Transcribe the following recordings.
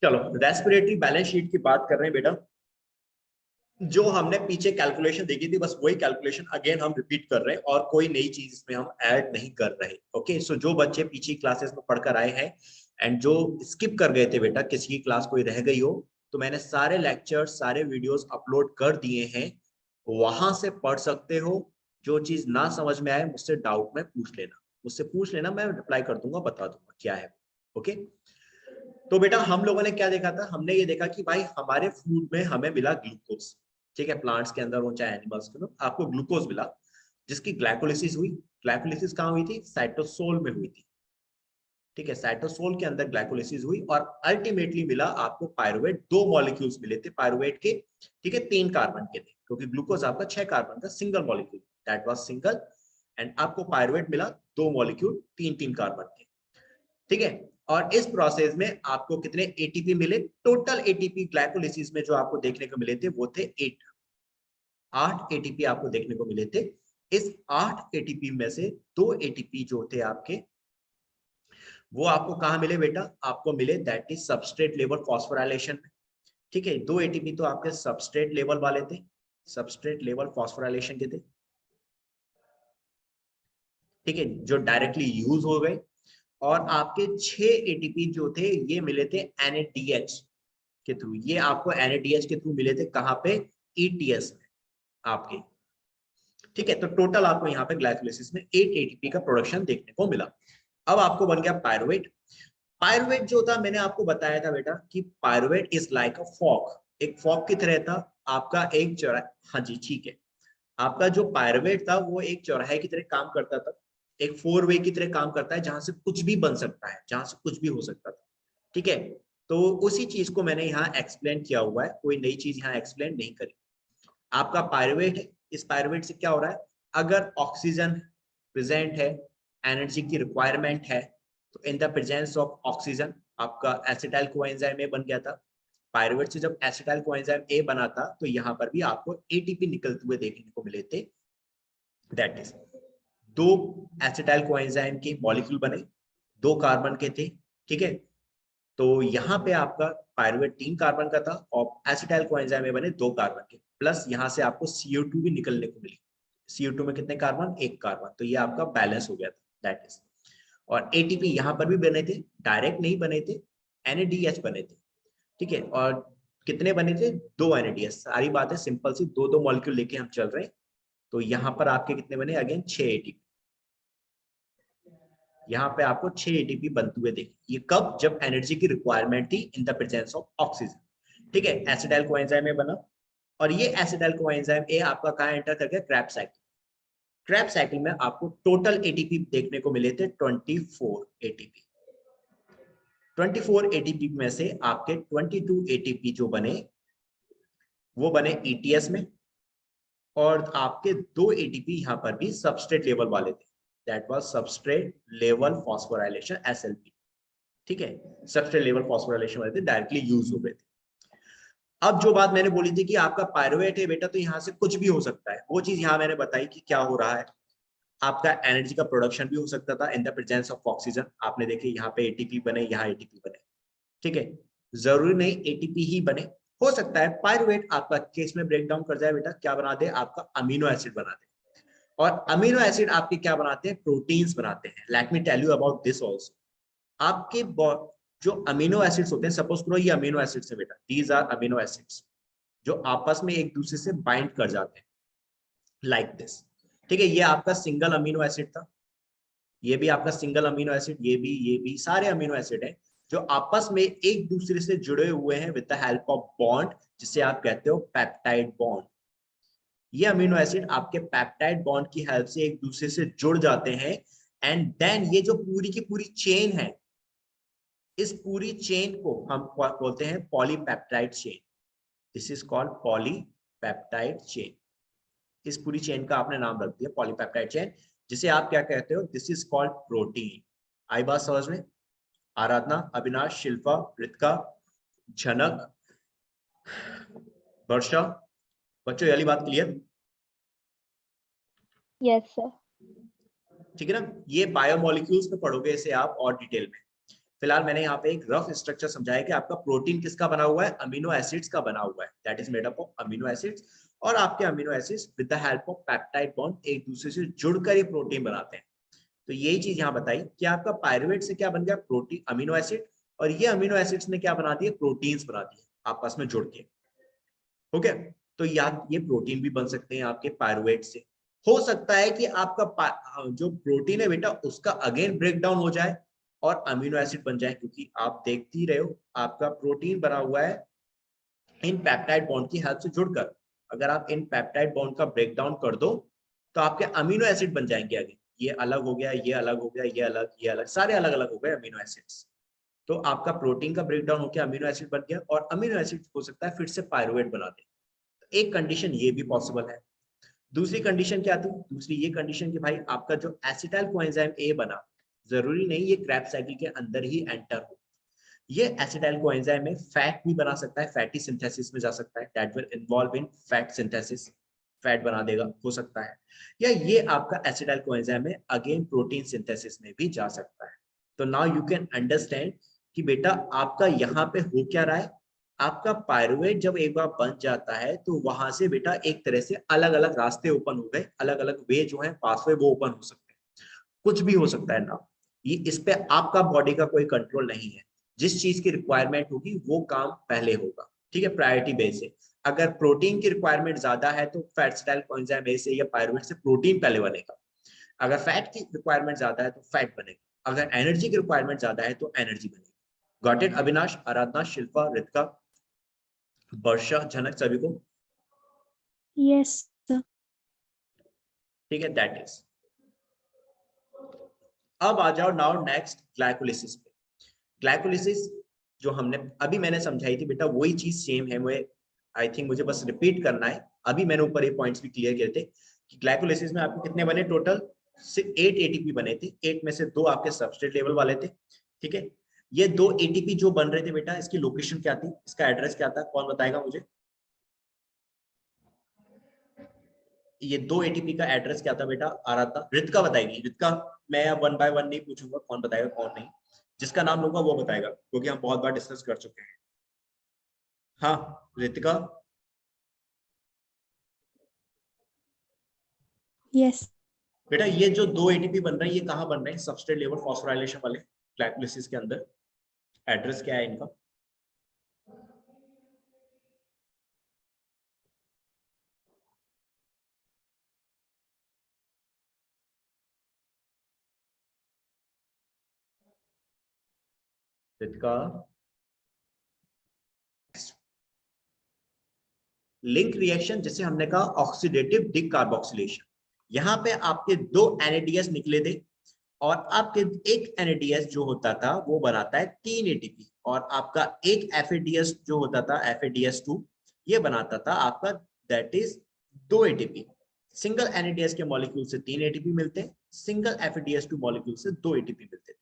चलो respiratory balance sheet की बात कर रहे हैं बेटा। जो हमने पीछे कैलकुलेशन देखी थी बस वही कैलकुलेशन अगेन हम रिपीट कर रहे हैं और कोई नई चीज इसमें हम ऐड नहीं कर रहे। ओके, सो जो बच्चे पीछे क्लासेस में पढ़कर आए हैं एंड जो स्किप कर गए थे बेटा, किसी की क्लास कोई रह गई हो, तो मैंने सारे लेक्चर सारे वीडियोस अपलोड कर दिए हैं, वहां से पढ़ सकते हो। जो चीज ना समझ में आए मुझसे डाउट में पूछ लेना, मुझसे पूछ लेना, मैं रिप्लाई कर दूंगा, बता दूंगा क्या है। ओके, तो बेटा हम लोगों ने क्या देखा था, हमने ये देखा कि भाई हमारे फूड में हमें मिला ग्लूकोज। ठीक है, प्लांट्स के अंदर हो चाहे एनिमल्स के अंदर आपको ग्लूकोज मिला, जिसकी ग्लाइकोलिसिस हुई। ग्लाइकोलिसिस कहाँ हुई थी? साइटोसोल में हुई थी। ठीक है, साइटोसोल के अंदर ग्लाइकोलिसिस हुई और अल्टीमेटली मिला आपको पायरुवेट। दो मॉलिक्यूल्स मिले थे पायरुवेट के। ठीक है, 3 कार्बन के थे, क्योंकि ग्लूकोज आपका 6 कार्बन का single molecule, that was single. And आपको पायरुवेट मिला 2 मॉलिक्यूल 3-3 कार्बन के। ठीक है, और इस प्रोसेस में आपको कितने एटीपी मिले? टोटल एटीपी ग्लाइकोलिसिस में जो आपको देखने को मिले थे वो थे 8 एटीपी आपको देखने को मिले थे। इस 8 एटीपी में से 2 एटीपी जो थे आपके, वो आपको कहां मिले बेटा? आपको मिले that is substrate level phosphorylation में। ठीक है, 2 एटीपी तो आपके सबस्ट्रेट लेवल वाले थे, सबस्ट्रेट लेवल फॉस्फोराइलेशन के थे। ठीक है, जो डायरेक्टली यूज हो गए। और आपके 6 एटीपी जो थे ये मिले थे NADH के थ्रू। ये आपको NADH के थ्रू मिले थे कहां पे? ETS में आपके। ठीक है, तो टोटल आपको यहाँ पे ग्लाइकोलिसिस में 8 एटीपी का प्रोडक्शन देखने को मिला। अब आपको बन गया पायरुवेट। पायरुवेट जो था मैंने आपको बताया था बेटा कि pyruvate is like a fog. एक फॉग की तरह था आपका एक चौराहा। हाँ जी, ठीक है, आपका जो पायरुवेट था वो एक चौराहे की तरह काम करता था, एक 4 वे की तरह काम करता है, जहां से कुछ भी बन सकता है, जहां से कुछ भी हो सकता था। ठीक है, तो उसी चीज को मैंने यहाँ एक्सप्लेन किया हुआ है, कोई नई चीज यहाँ एक्सप्लेन नहीं करी। आपका पायरुवेट है, इस पायरुवेट से क्या हो रहा है? अगर ऑक्सीजन प्रेजेंट है, एनर्जी की रिक्वायरमेंट है, तो in the presence of oxygen आपका एसिटाइल कोएंजाइम ए बन गया था। पायरुवेट से जब एसिटाइल कोएंजाइम ए बना था तो यहाँ पर भी आपको एटीपी निकलते हुए देखने को मिले थे। दैट इज 2 एसिटाइल कोएंजाइम के मॉलिक्यूल बने, 2 कार्बन के थे। ठीक है, तो यहाँ पे आपका पायरुवेट 3 कार्बन का था और एसिटाइल कोएंजाइम में बने 2 कार्बन के, प्लस यहाँ से आपको CO2 भी निकलने को मिली। CO2 में कितने कार्बन? 1 कार्बन, तो ये आपका बैलेंस हो गया था, दैट इज। और एटीपी यहाँ पर भी बने थे, डायरेक्ट नहीं बने थे, NADH बने थे। ठीक है, और कितने बने थे? 2 NADH। सारी बात है सिंपल सी, 2-2 मॉलिक्यूल लेके हम चल रहे हैं। तो यहाँ पर आपके कितने बने? Again 6 ATP. यहाँ पे आपको 6 एटीपी बनते हुए देखे। ये कब? जब एनर्जी की रिक्वायरमेंट थी in the presence of oxygen. ठीक है, एसिटाइल कोएंजाइम में बना। और ये एसिटाइल कोएंजाइम ए आपका कहां एंटर कर गया? Krebs cycle. क्रैब साइकिल में आपको टोटल एटीपी देखने को मिले थे 24 एटीपी। 24 एटीपी में से आपके 22 एटीपी जो बने वो बने ETS में, और आपके 2 एटीपी यहाँ पर भी सबस्ट्रेट लेवल वाले थे, that was substrate level phosphorylation SLP। ठीक है, सबस्ट्रेट लेवल फॉस्फोराइलेशन वाले थे, डायरेक्टली यूज हो गए थे। अब जो बात मैंने बोली थी कि आपका पायरुवेट है बेटा, तो यहाँ से कुछ भी हो सकता है, वो चीज यहाँ मैंने बताई कि क्या हो रहा है। आपका एनर्जी का प्रोडक्शन भी हो सकता था in the presence of oxygen. आपने देखे यहाँ पे एटीपी बने, यहाँ एटीपी बने। ठीक है, जरूरी नहीं एटीपी ही बने, हो सकता है पायरुवेट आपका केस में ब्रेक डाउन कर जाए बेटा, क्या बना दे? आपका अमीनो एसिड बना दे। और अमीनो एसिड आपके क्या बनाते हैं? प्रोटीन्स बनाते हैं। Let me tell you about this also. आपके जो अमीनो एसिड्स होते हैं, सपोज करो ये अमीनो एसिड्स है बेटा, दीज आर अमीनो एसिड्स जो आपस में एक दूसरे से बाइंड कर जाते हैं लाइक दिस। ठीक है, ये आपका सिंगल अमीनो एसिड था, ये भी आपका सिंगल अमीनो एसिड, ये भी सारे अमीनो एसिड हैं जो आपस में एक दूसरे से जुड़े हुए हैं with the help of bond, जिसे आप कहते हो पेप्टाइड बॉन्ड। ये अमीनो एसिड आपके पेप्टाइड बॉन्ड की हेल्प से एक दूसरे से जुड़ जाते हैं। एंड देन ये जो पूरी की पूरी चेन है, इस पूरी चेन को हम बोलते हैं polypeptide chain. This is called polypeptide chain. इस पूरी चेन का आपने नाम रख दिया पॉलीपेप्टाइड चेन, जिसे आप क्या कहते हो? This is called protein. आई बात समझ में? आराधना, अविनाश, शिल्पा, रितिका, झनक, वर्षा, बच्चों ये वाली बात क्लियर? Yes sir. ठीक है ना, ये बायोमोलिक्यूल्स में पढ़ोगे इसे आप और डिटेल में। फिलहाल मैंने यहाँ पे एक रफ स्ट्रक्चर समझाया कि आपका प्रोटीन किसका बना हुआ है, अमीनो एसिड्स का बना हुआ है, that is made up of amino acids. और आपके amino acids with the help of peptide bond एक दूसरे से जुड़कर ये प्रोटीन बनाते हैं। तो यही चीज यहाँ बताई कि आपका पायरुवेट से क्या बन गया, प्रोटीन, अमीनो एसिड, और ये अमीनो एसिड्स ने क्या बना दिए, प्रोटीन्स बना दिए आपस में जुड़ के। ओके, तो ये प्रोटीन भी बन सकते हैं आपके पायरुवेट से। हो सकता है कि आपका जो प्रोटीन है बेटा उसका अगेन ब्रेक डाउन हो जाए और अमीनो एसिड बन जाए, क्योंकि आप देखते ही रहे हो आपका प्रोटीन बना हुआ है इन पेप्टाइड बॉन्ड की हेल्प से जुड़कर। अगर आप इन पेप्टाइड बॉन्ड का ब्रेक डाउन कर दो तो आपके अमीनो एसिड बन जाएंगे आगे। ये अलग हो गया, ये अलग हो गया, ये अलग, ये अलग, सारे अलग अलग हो गए अमीनो एसिड्स। तो आपका प्रोटीन का ब्रेक डाउन होकर अमीनो एसिड बन गया, और अमीनो एसिड हो सकता है फिर से पायरुवेट बना दे। एक कंडीशन ये भी पॉसिबल है। दूसरी कंडीशन क्या थी, दूसरी ये कंडीशन कि भाई आपका जो एसिटाइल कोएंजाइम ए बना, जरूरी नहीं ये क्रैब साइकिल के अंदर ही एंटर हो। ये एसिटाइल कोएंजाइम में फैट भी बना सकता है, फैटी सिंथेसिस में जा सकता है, that will involve in fat synthesis, fat बना देगा, हो सकता है। या ये आपका एसिटाइल कोएंजाइम में अगेन प्रोटीन सिंथेसिस में भी जा सकता है। तो नाउ यू कैन अंडरस्टैंड कि बेटा आपका यहाँ पे हो क्या रहा है। आपका पायरुवेट जब एक बार बन जाता है तो वहां से बेटा एक तरह से अलग अलग रास्ते ओपन हो गए, अलग अलग वे जो है पाथवे वो ओपन हो सकते हैं। कुछ भी हो सकता है ना, ये इस पे आपका बॉडी का कोई कंट्रोल नहीं है। जिस चीज की रिक्वायरमेंट होगी वो काम पहले होगा, ठीक है, प्रायोरिटी बेस से। अगर प्रोटीन की रिक्वायरमेंट ज्यादा है तो फैट कोएंजाइम ए से या पायरुवेट से प्रोटीन पहले बनेगा। अगर फैट की रिक्वायरमेंट ज्यादा है तो फैट बनेगा। अगर एनर्जी की रिक्वायरमेंट ज्यादा है तो एनर्जी बनेगी। गॉट इट अविनाश, आराधना, शिल्पा, रितिका, वर्षा, जनक, सभी को? Yes sir. ठीक है, दैट इज। अब आ जाओ नाउ नेक्स्ट ग्लाइकोलिसिस पे। ग्लाइकोलिसिस जो हमने अभी मैंने समझाई थी बेटा वही चीज सेम है, मुझे आई थिंक मुझे बस रिपीट करना है। अभी मैंने ऊपर ये पॉइंट्स भी क्लियर किए थे कि ग्लाइकोलिसिस में आपको कितने बने टोटल, 8 एटीपी बने थे। 8 में से 2 आपके सबस्ट्रेट लेवल वाले थे, ठीक है। ये 2 एटीपी जो बन रहे थे बेटा, इसकी लोकेशन क्या थी, इसका एड्रेस क्या था, कौन बताएगा मुझे? ये 2 एटीपी का एड्रेस क्या था बेटा, आ रहा था, रितिका बताएगी। रितिका, मैं अब 1 बाय 1 नहीं पूछूंगा कौन बताएगा कौन नहीं, जिसका नाम लूंगा वो बताएगा, क्योंकि हम बहुत बार डिस्कस कर चुके हैं। हाँ रितिका। यस बेटा ये जो 2 एटीपी बन रहे हैं ये कहाँ बन रहे हैं, सबस्ट्रेट लेवल फॉस्फोराइलेशन वाले ग्लाइकोलिसिस के अंदर। एड्रेस क्या है इनका? रितिका, लिंक रिएक्शन जिसे हमने कहा ऑक्सीडेटिव डिकार्बोक्सिलेशन। यहाँ पे आपके 2 एनएडीएस निकले थे, और आपके एक एनएडीएस जो होता था वो बनाता है 3 एटीपी, और आपका एक एफएडीएस जो होता था एफएडीएस2 ये बनाता था आपका that is 2 ATP. Single NADs के मॉलिक्यूल से 3 एटीपी मिलते हैं, सिंगल एफएडीएस2 मॉलिक्यूल से 2 एटीपी मिलते थे।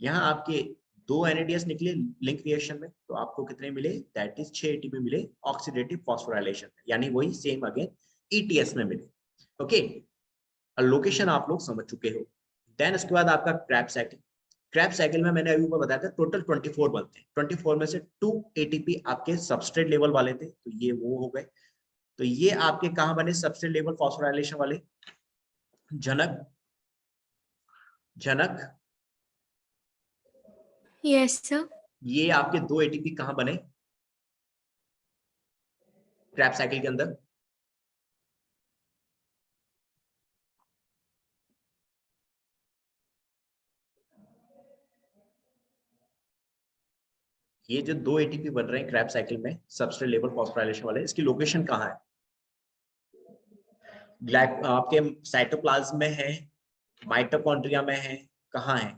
यहाँ आपके 2 एनएडीएस निकले लिंक रिएक्शन में, तो आपको कितने मिले, दैट इज 6 एटीपी मिले ऑक्सीडेटिव फॉस्फोराइलेशन में, यानी वही सेम अगेन ईटीएस में मिले। ओके, लोकेशन आप लोग समझ चुके हो। देन उसके बाद आपका क्रैब साइकिल। क्रैब साइकिल में मैंने अभी ऊपर बताया था टोटल 24 बनते हैं। 24 में से 2 एटीपी आपके सबस्ट्रेट लेवल वाले थे, तो ये वो हो गए। तो ये आपके कहाँ बने, सबस्ट्रेट लेवल फॉस्फोराइलेशन वाले? जनक, जनक, यस सर। ये आपके 2 एटीपी कहाँ बने क्रैब साइकिल के अंदर? ये जो 2 एटीपी बन रहे हैं क्रैब साइकिल में सबस्ट्रेट लेवल फॉस्फोराइलेशन वाले, इसकी लोकेशन कहाँ है? आपके साइटोप्लाज्म में है, माइटोकॉन्ड्रिया में है, कहाँ है?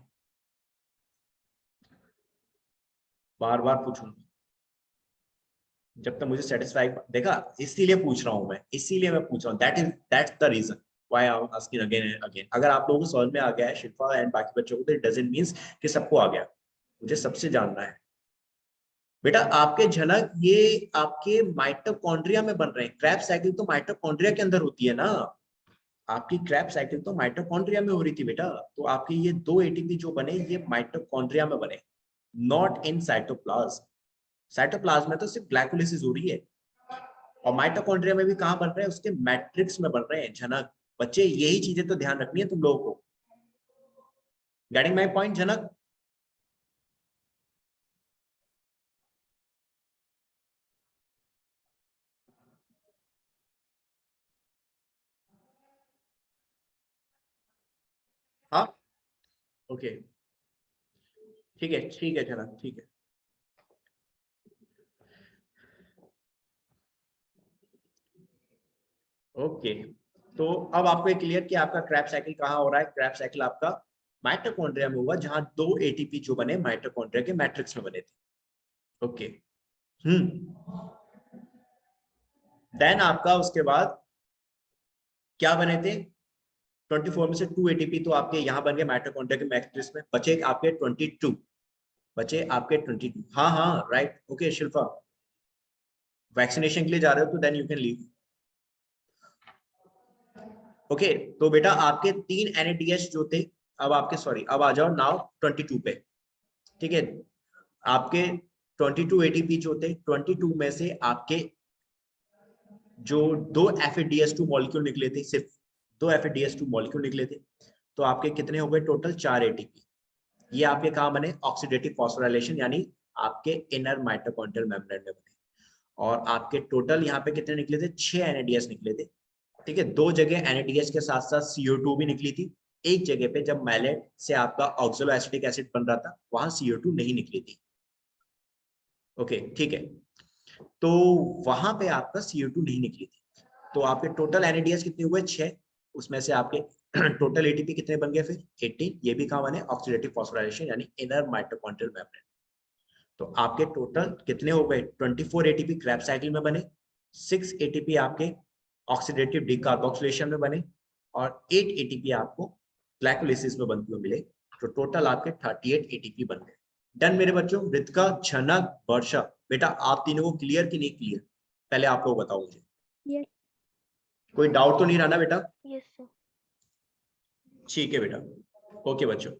बार बार पूछूंगा जब तक मुझे सेटिस्फाई, देखा इसीलिए पूछ रहा हूं मैं, इसीलिए मैं पूछ रहा हूँ, that's the reason why I am asking again and again. अगर आप लोगों को समझ में आ गया है शिल्पा एंड बाकी बच्चों को, तो इट डजंट मींस कि सबको आ गया, मुझे सबसे जानना है। बेटा आपके झलक ये आपके माइटोकॉन्ड्रिया में बन रहे हैं, क्रैब साइकिल तो माइटोकॉन्ड्रिया के अंदर होती है ना, आपकी क्रैब साइकिल तो माइटोकॉन्ड्रिया में हो रही थी बेटा। तो आपके ये 2 एटीपी जो बने ये माइटोकॉन्ड्रिया में बने, नॉट इन साइटोप्लाज्म। साइटोप्लाज्म में तो सिर्फ ग्लाइकोलाइसिस हो रही है, और माइटोकॉन्ड्रिया में भी कहाँ बन रहे हैं, उसके मैट्रिक्स में बन रहे हैं। झनक बच्चे, यही चीजें तो ध्यान रखनी है तुम लोगों को। गेटिंग माय पॉइंट झनक? हाँ, ओके, ठीक है, ठीक है झनक, ठीक है। ओके, तो अब आपको क्लियर कि आपका क्रैब साइकिल कहाँ हो रहा है। क्रैब साइकिल आपका माइटोकॉन्ड्रिया में हुआ, जहां दो एटीपी जो बने माइटोकॉन्ड्रिया के मैट्रिक्स में बने थे। ओके, देन आपका उसके बाद क्या बने थे, 24 में से 2 एटीपी तो आपके यहाँ बन गए माइटोकॉन्ड्रिया के मैट्रिक्स में, बचे आपके 22, बचे आपके 22। हाँ हाँ राइट, ओके शिल्पा, वैक्सीनेशन के लिए जा रहे हो तो then you can leave. Okay, तो बेटा आपके 3 NADH जो थे, अब आपके सॉरी, अब आ जाओ नाउ 22 पे। ठीक है, आपके 22 एटीपी जो थे, 22 में से आपके जो 2 FADH2 मॉलिक्यूल निकले थे, सिर्फ 2 FADH2 मॉलिक्यूल निकले थे, तो आपके कितने हो गए टोटल, 4 एटीपी। ये आपके कहाँ बने, ऑक्सीडेटिव फॉस्फोराइलेशन, यानी आपके इनर माइटोकॉन्ड्रियल मेम्ब्रेन में बने। और आपके टोटल यहाँ पे कितने निकले थे, 6 NADH निकले थे। ठीक है, 2 जगह NADH के साथ साथ CO2 भी निकली थी। एक जगह पे जब मैलेट से आपका ऑक्सलो एसिटिक एसिड बन रहा था, वहां CO2 नहीं निकली थी। ओके ठीक है, तो वहां पे आपका CO2 नहीं निकली थी, तो आपके टोटल NADH कितने हुए, 6। उसमें से आपके टोटल एटीपी कितने बन गए फिर, 18। ये भी कहाँ बने, ऑक्सीडेटिव फॉस्फोराइलेशन यानी इनर माइटोकॉन्ड्रियल मेम्ब्रेन। तो आपके टोटल कितने हो गए, 24 एटीपी क्रैब साइकिल में बने, 6 एटीपी आपके ऑक्सीडेटिव डिकार्बोक्सिलेशन में बने, और 8 एटीपी आपको ग्लाइकोलाइसिस में बनते हुए मिले। तो टोटल आपके 38 एटीपी बन गए। डन मेरे बच्चों। रितिका, झनक, वर्षा, बेटा आप तीनों को क्लियर कि नहीं क्लियर, पहले आप लोग बताओ मुझे। Yes. कोई डाउट तो नहीं रहा ना बेटा? Yes, sir. ठीक है बेटा, ओके बच्चों,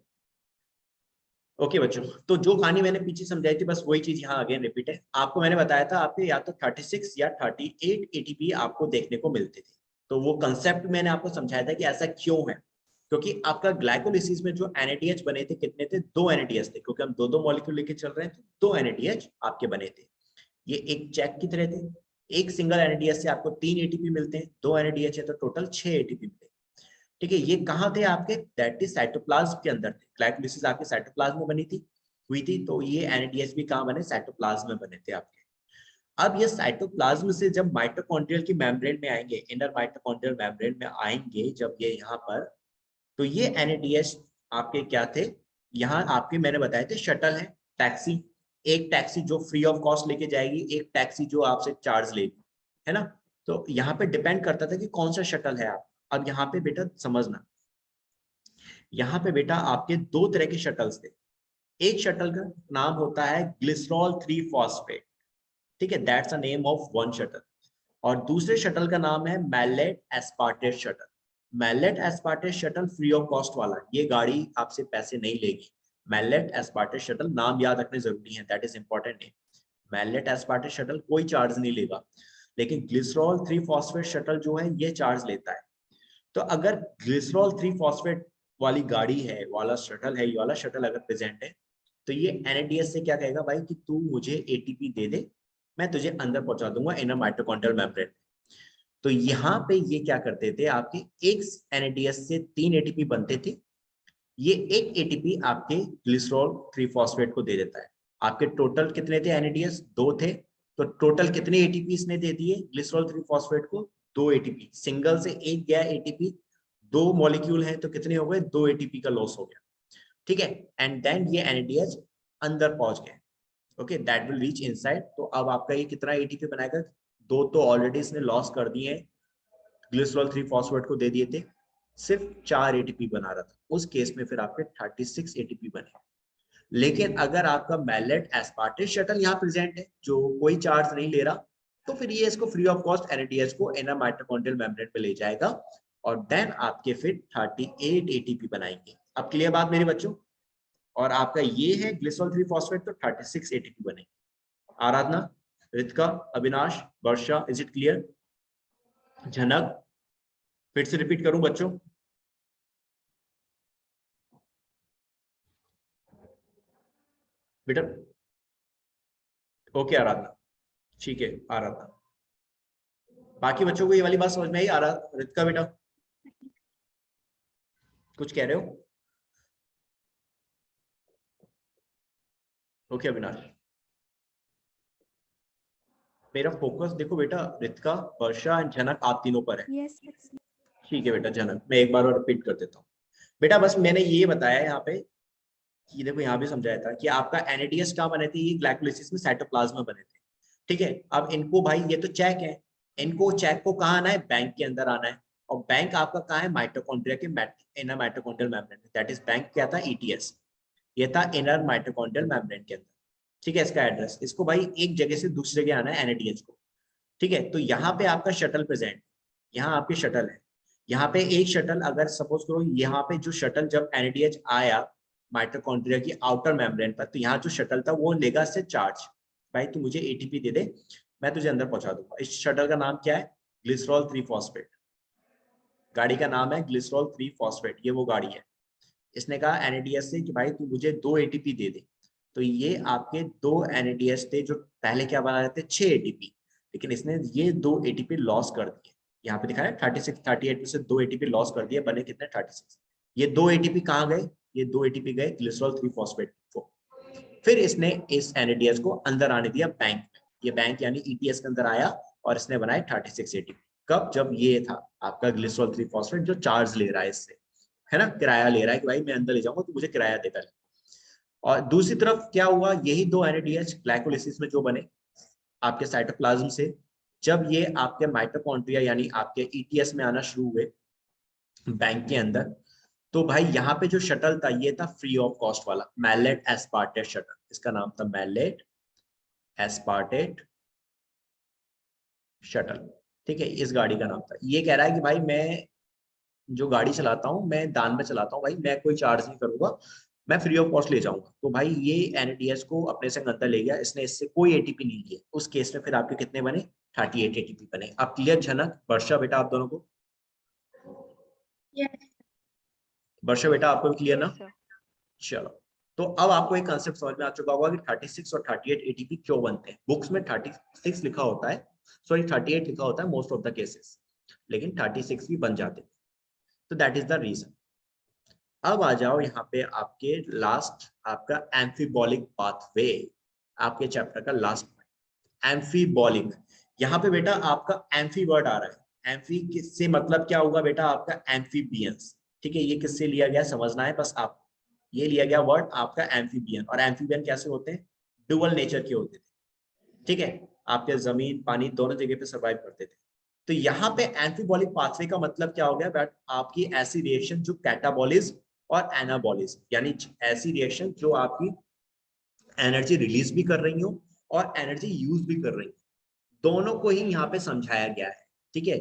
ओके बच्चों, तो जो कहानी मैंने पीछे समझाई थी बस वही चीज यहाँ अगेन रिपीट है। आपको मैंने बताया था आपके या तो 36 या 38 एटीपी आपको देखने को मिलते थे। तो वो कंसेप्ट मैंने आपको समझाया था कि ऐसा क्यों है, क्योंकि आपका ग्लाइकोलाइसिस में जो NADH बने थे कितने थे, 2 NADH थे, क्योंकि हम दो मॉलिक्यूल लेके चल रहे हैं, तो 2 NADH आपके बने थे। ये एक चेक की तरह थे, एक सिंगल NADH से आपको 3 एटीपी मिलते हैं, 2 NADH है तो टोटल 6 एटीपी मिलते हैं। ठीक है, ये कहाँ थे आपके, दैट इज साइटोप्लाज्म के अंदर थे। ग्लाइकोलाइसिस आपके साइटोप्लाज्म में बनी थी, हुई थी, तो ये NADH भी कहाँ बने, साइटोप्लाज्म में बने थे आपके। अब ये साइटोप्लाज्म से जब माइटोकॉन्ड्रियल की मेम्ब्रेन में आएंगे, इनर माइटोकॉन्ड्रियल मेम्ब्रेन में आएंगे जब ये यहाँ पर, तो ये NADH आपके क्या थे, यहाँ आपके मैंने बताए थे शटल है, टैक्सी, एक टैक्सी जो फ्री ऑफ कॉस्ट लेके जाएगी, एक टैक्सी जो आपसे चार्ज लेगी, है ना। तो यहाँ पे डिपेंड करता था कि कौन सा शटल है आप। अब यहाँ पे बेटा समझना, यहाँ पे बेटा आपके 2 तरह के शटल्स थे। एक शटल का नाम होता है ग्लिसरॉल 3 फॉस्फेट, ठीक है, that's a name of one shuttle. और दूसरे शटल का नाम है malate aspartate shuttle. Malate aspartate shuttle free of cost वाला, ये गाड़ी आपसे पैसे नहीं लेगी। मैलेट एस्पार्टेट शटल, नाम याद रखने जरूरी है, that is important name. Malate aspartate shuttle कोई चार्ज नहीं लेगा, लेकिन ग्लिसरॉल 3 फॉस्फेट शटल जो है ये चार्ज लेता है। तो अगर ग्लिसरॉल 3 फॉस्फेट वाली गाड़ी है, वाला शटल है, ये वाला शटल अगर प्रेजेंट है, तो ये NADH से क्या कहेगा भाई कि तू मुझे एटीपी दे दे, मैं तुझे अंदर पहुंचा दूंगा इनर माइटोकॉन्ड्रियल मेम्ब्रेन। तो यहाँ पे ये क्या करते थे, आपके एक NADH से 3 एटीपी बनते थे, ये एक एटीपी आपके ग्लिसरॉल 3 फॉस्फेट को दे देता है। आपके टोटल कितने थे NADH, 2 थे, तो टोटल कितने एटीपी इसने दे दिए ग्लिसरॉल 3 फॉस्फेट को, 2 एटीपी। सिंगल से एक गया एटीपी, 2 मॉलिक्यूल है तो कितने हो गए, 2 एटीपी का लॉस हो गया। ठीक है, एंड देन ये NADH अंदर पहुंच गए। Okay, that will reach inside. तो अब आपका ये कितना एटीपी बनाएगा, 2 तो ऑलरेडी इसने लॉस कर दिए, ग्लिसरॉल 3 फॉस्फेट को दे दिए थे, सिर्फ 4 एटीपी बना रहा था। उस केस में फिर आपके 36 एटीपी बने। लेकिन अगर आपका मैलेट एस्पार्टेट शटल यहाँ प्रेजेंट है जो कोई चार्ज नहीं ले रहा, तो फिर ये इसको फ्री ऑफ कॉस्ट NADH को इनर माइटोकॉन्ड्रियल मेम्ब्रेन पे ले जाएगा, और देन आपके फिर 38 एटीपी बनाएंगे। अब क्लियर बात मेरे बच्चों? और आपका ये है ग्लिसरॉल 3 फॉस्फेट, तो 36 एटीपी बनेगी। आराधना, रितिका, अविनाश, वर्षा, इज इट क्लियर? झनक, फिर से रिपीट करूं बच्चों? बेटा ओके आराधना, ठीक है आराधना। बाकी बच्चों को ये वाली बात समझ में आई? आराधना, रितिका बेटा कुछ कह रहे हो? ओके अविनाश, मेरा फोकस देखो बेटा रितिका, वर्षा एंड जनक आप तीनों पर है। Yes, sir. ठीक है बेटा जनक, मैं एक बार और रिपीट कर देता हूँ बेटा। बस मैंने ये बताया यहाँ पे कि देखो यहाँ भी समझाया था कि आपका एनएडीएस कहाँ बने थे, ये ग्लाइकोलाइसिस में साइटोप्लाज्म में बने थे। ठीक है, अब इनको भाई ये तो चेक है, इनको चेक को कहाँ आना है, बैंक के अंदर आना है। और बैंक आपका कहाँ है, माइटोकॉन्ड्रिया के इनर माइटोकॉन्ड्रियल मेम्ब्रेन में। दैट इज बैंक क्या था, ईटीएस, ये था इनर माइटोकॉन्ड्रियल मेम्ब्रेन के अंदर। ठीक है, इसका एड्रेस, इसको भाई एक जगह से दूसरी जगह आना है एनएडीएच को। ठीक है, तो यहाँ पे आपका शटल प्रेजेंट, यहाँ आपके शटल है। यहाँ पे एक शटल, अगर सपोज करो यहाँ पे जो शटल जब एनएडीएच आया माइटोकॉन्ड्रिया की आउटर मेम्ब्रेन पर, तो यहाँ जो शटल था वो लेगा से चार्ज, भाई तू मुझे एटीपी दे दे, मैं तुझे अंदर पहुंचा दूंगा। इस शटल का नाम क्या है, ग्लिसरॉल 3 फॉस्फेट। गाड़ी का नाम है ग्लिसरॉल 3 फॉस्फेट, ये वो गाड़ी है। इसने कहा एनएडीएस से कि भाई तू मुझे 2 एटीपी दे दे। तो ये आपके 2 एनएडीएस थे जो पहले क्या बना रहे थे, 6 एटीपी, लेकिन इसने ये 2 एटीपी लॉस कर दिए। यहाँ पे दिखाया 36 38 में से 2 एटीपी लॉस कर दिए, बने कितने 36। ये 2 एटीपी कहाँ गए, ये 2 एटीपी गए ग्लिसरॉल 3 फॉस्फेट को। फिर इसने इस एनएडीएस को अंदर आने दिया बैंक में, ये बैंक यानी ईटीएस के अंदर आया और इसने बनाए 36 एटीपी। कब, जब ये था आपका ग्लिसरॉल 3 फॉस्फेट जो चार्ज ले रहा है इससे, है ना, किराया ले रहा है कि भाई मैं अंदर ले जाऊंगा तो मुझे किराया देता है। और दूसरी तरफ क्या हुआ, यही 2 एनएडीएच ग्लाइकोलाइसिस में जो बने आपके साइटोप्लाज्म से, जब ये आपके माइटोकॉन्ड्रिया यानी आपके ईटीएस में आना शुरू हुए बैंक के अंदर, तो भाई यहाँ पे जो शटल था ये था फ्री ऑफ कॉस्ट वाला मैलेट एस्पार्टेट शटल। इसका नाम था मैलेट एस्पार्टेट शटल। ठीक है, इस गाड़ी का नाम था। ये कह रहा है कि भाई मैं जो गाड़ी चलाता हूँ मैं दान में चलाता हूँ, भाई मैं कोई चार्ज नहीं करूंगा, मैं फ्री ऑफ कॉस्ट ले जाऊंगा। तो भाई ये एनएडीएस को अपने से अंदर ले गया, इसने इससे कोई एटीपी नहीं लिया। उस केस में फिर आपके कितने बने, 38 एटीपी बने। अब क्लियर झनक, वर्षा बेटा आप दोनों को? Yes. वर्षा बेटा आपको भी क्लियर ना? Yes, sir. चलो, तो अब आपको एक कंसेप्ट समझ में आ चुका होगा कि 36 और 38 एटीपी क्यों बनते हैं। बुक्स में 36 लिखा होता है, सॉरी 38 लिखा होता है मोस्ट ऑफ द केसेस, लेकिन 36 भी बन जाते हैं। तो दैट इज द रीजन। अब आ जाओ यहाँ पे आपके लास्ट, आपका एम्फीबॉलिक पाथवे, आपके चैप्टर का लास्ट पॉइंट एम्फीबॉलिक। यहाँ पे बेटा आपका एम्फी वर्ड आ रहा है। एम्फी किससे मतलब क्या होगा बेटा, आपका एम्फीबियंस। ठीक है, ये किससे लिया गया समझना है बस आप, ये लिया गया वर्ड आपका एम्फीबियन। और एम्फीबियन कैसे होते हैं, डुअल नेचर के होते थे। ठीक है, आपके जमीन पानी दोनों जगह पे सर्वाइव करते थे। तो यहाँ पे एम्फीबॉलिक पाथवे का मतलब क्या हो गया, बट आपकी ऐसी रिएक्शन जो कैटाबॉलिज्म और एनाबॉलिज्म, यानी ऐसी रिएक्शन जो आपकी एनर्जी रिलीज भी कर रही हो और एनर्जी यूज भी कर रही हो, दोनों को ही यहाँ पे समझाया गया है। ठीक है,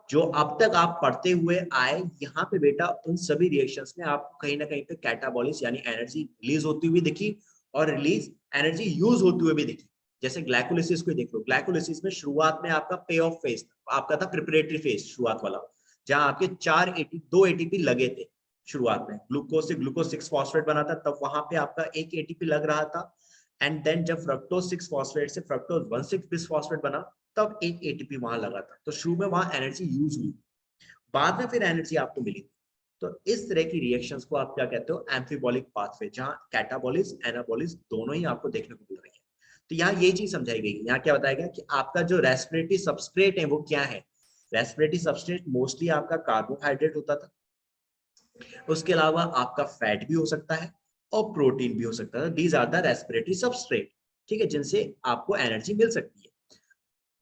जो अब तक आप पढ़ते हुए आए यहाँ पे बेटा, उन सभी रिएक्शंस में आपको कहीं ना कहीं पे कैटाबॉलिज्म यानी एनर्जी रिलीज होती हुई दिखी और रिलीज एनर्जी यूज होते हुए भी दिखी। जैसे ग्लाइकोलाइसिस को देख लो, ग्लाइकोलाइसिस में शुरुआत में आपका पे ऑफ फेज आपका था, प्रिपरेटरी फेज शुरुआत वाला, जहां आपके 2 एटीपी लगे थे शुरुआत में। ग्लूकोज से ग्लूकोज 6 फॉस्फेट बना था, तब वहां पे आपका 1 एटीपी लग रहा था। एंड देन जब फ्रक्टोज 6 फॉस्फेट से फ्रक्टोज 1,6 बिस फॉस्फेट बना, तब 1 एटीपी वहां लगा था। तो शुरू में वहां एनर्जी यूज हुई, बाद में फिर एनर्जी आपको मिली। तो इस तरह की रिएक्शंस को आप क्या कहते हो, एम्फीबॉलिक पाथवे, जहां कैटाबॉलिज्म एनाबॉलिज्म दोनों ही आपको देखने को मिल रही है। तो यहाँ ये चीज समझाई गई, यहाँ क्या बताया गया कि आपका जो रेस्पिरेटरी सबस्ट्रेट है वो क्या है। रेस्पिरेटरी सबस्ट्रेट मोस्टली आपका कार्बोहाइड्रेट होता था, उसके अलावा आपका फैट भी हो सकता है और प्रोटीन भी हो सकता है। These are the respiratory substrate. ठीक है, जिनसे आपको एनर्जी मिल सकती है।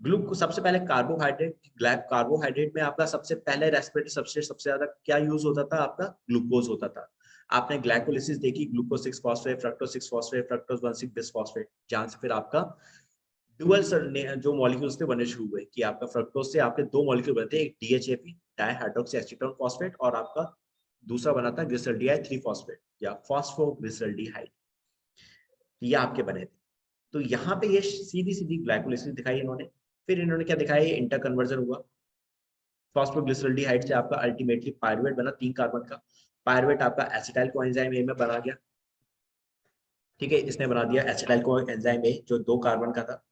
ग्लूकोज सबसे पहले कार्बोहाइड्रेट में आपका सबसे पहले रेस्पिरेटरी सबस्ट्रेट सबसे ज्यादा क्या यूज होता था, आपका ग्लूकोज होता था। आपने ग्लाइकोलाइसिस देखी, glucose 6 phosphate, fructose 6 phosphate, fructose 1,6 bis phosphate, जहां से फिर आपका डुअल जो मॉलिक्यूल्स थे बने शुरू हुए कि आपका फ्रक्टोज से आपके 2 मॉलिक्यूल बनते हैं, एक डीएचएपी डाइहाइड्रोक्सी एसीटोन फॉस्फेट और आपका दूसरा बना था ग्लिसरॉल्डिहाइड 3 फॉस्फेट या फॉस्फोग्लिसरॉल्डिहाइड, ये आपके बने थे। तो यहाँ पे ये सीधी सीधी ग्लाइकोलाइसिस दिखाई इन्होंने, फिर इन्होंने क्या दिखाया, इंटर कन्वर्जन हुआ फॉस्फोग्लिसरॉल्डिहाइड से, आपका अल्टीमेटली पायरुवेट बना 3 कार्बन का। पायरुवेट आपका एसिटाइल कोएंजाइम ए में बना गया, ठीक है, इसने बना दिया एसिटाइल कोएंजाइम ए जो 2 कार्बन का था,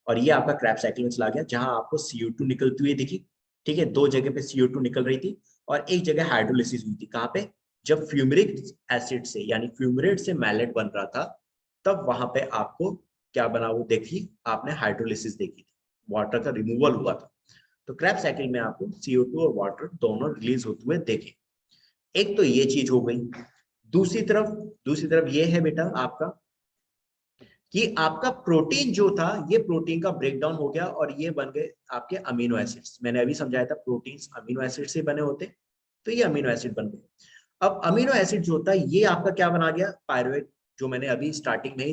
और ये आपका क्रैब्स साइकिल में चला गया, जहां आपको CO2 निकलती हुई दिखी, ठीक है, 2 जगह पे CO2 निकल रही थी और एक जगह हाइड्रोलिसिस हुई थी। कहाँ पे, जब फ्यूमरिक एसिड से यानी फ्यूमरेट से मैलेट बन रहा था, तब वहां पे आपको क्या बना वो देखी आपने, हाइड्रोलिसिस देखी थी, वाटर का रिमूवल हुआ था। तो क्रैब्स साइकिल में आपको CO2 और वाटर दोनों रिलीज होते हुए देखे। एक तो ये चीज हो गई। दूसरी तरफ ये है बेटा आपका कि आपका प्रोटीन जो था, ये प्रोटीन का ब्रेकडाउन हो गया और ये बन गए आपके अमीनो एसिड्स। मैंने अभी समझाया था प्रोटीन्स अमीनो एसिड से बने होते, तो ये अमीनो एसिड बन गए। अब अमीनो एसिड जो होता है ये आपका क्या बना गया, पायरुवेट, जो मैंने अभी स्टार्टिंग में ही